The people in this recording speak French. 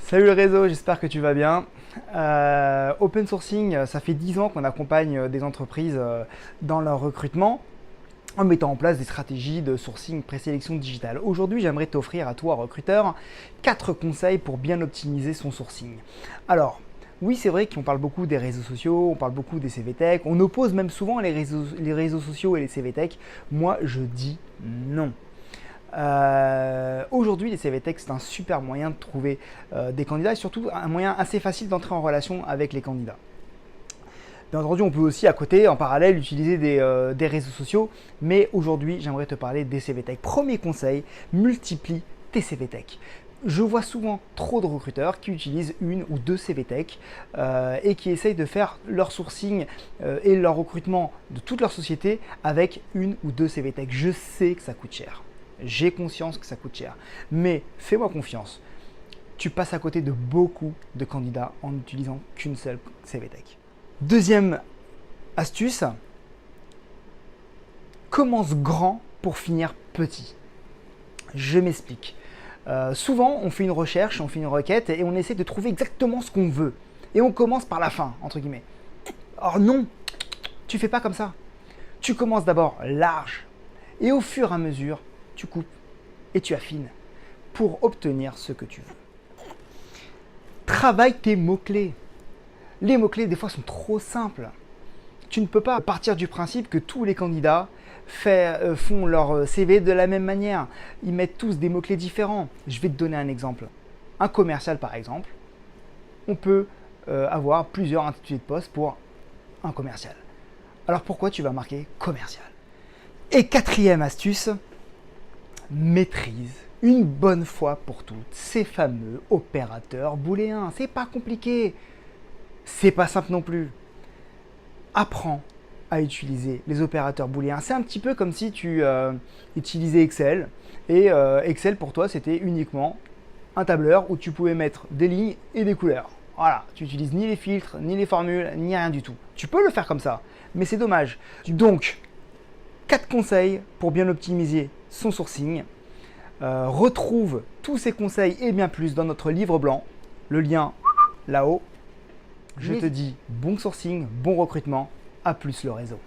Salut le réseau, j'espère que tu vas bien. Open sourcing, ça fait 10 ans qu'on accompagne des entreprises dans leur recrutement en mettant en place des stratégies de sourcing présélection digitale. Aujourd'hui, j'aimerais t'offrir à toi, recruteur, 4 conseils pour bien optimiser son sourcing. Alors, oui, c'est vrai qu'on parle beaucoup des réseaux sociaux, on parle beaucoup des CV Tech, on oppose même souvent les réseaux sociaux et les CV Tech. Moi, je dis non. Aujourd'hui, les CV Tech, c'est un super moyen de trouver des candidats et surtout un moyen assez facile d'entrer en relation avec les candidats. Bien entendu, on peut aussi à côté, en parallèle, utiliser des réseaux sociaux, mais aujourd'hui, j'aimerais te parler des CV Tech. Premier conseil, multiplie tes CV Tech. Je vois souvent trop de recruteurs qui utilisent une ou deux CV Tech et qui essayent de faire leur sourcing et leur recrutement de toute leur société avec une ou deux CV Tech. Je sais que ça coûte cher. J'ai conscience que ça coûte cher. Mais fais-moi confiance. Tu passes à côté de beaucoup de candidats en n'utilisant qu'une seule CV Tech. Deuxième astuce, commence grand pour finir petit. Je m'explique. Souvent, on fait une recherche, on fait une requête et on essaie de trouver exactement ce qu'on veut. Et on commence par la fin, entre guillemets. Or non, tu fais pas comme ça. Tu commences d'abord large et au fur et à mesure, tu coupes et tu affines pour obtenir ce que tu veux. Travaille tes mots-clés. Les mots-clés, des fois, sont trop simples. Tu ne peux pas partir du principe que tous les candidats font leur CV de la même manière. Ils mettent tous des mots-clés différents. Je vais te donner un exemple. Un commercial, par exemple, on peut avoir plusieurs intitulés de poste pour un commercial. Alors pourquoi tu vas marquer commercial? Et quatrième astuce, maîtrise une bonne fois pour toutes ces fameux opérateurs booléens. C'est pas compliqué. C'est pas simple non plus. Apprends à utiliser les opérateurs booléens. C'est un petit peu comme si tu utilisais Excel et Excel pour toi c'était uniquement un tableur où tu pouvais mettre des lignes et des couleurs. Voilà, tu n'utilises ni les filtres, ni les formules, ni rien du tout. Tu peux le faire comme ça, mais c'est dommage. Donc, 4 conseils pour bien optimiser son sourcing. Retrouve tous ces conseils et bien plus dans notre livre blanc. Le lien là-haut. Je te dis bon sourcing, bon recrutement, à plus le réseau.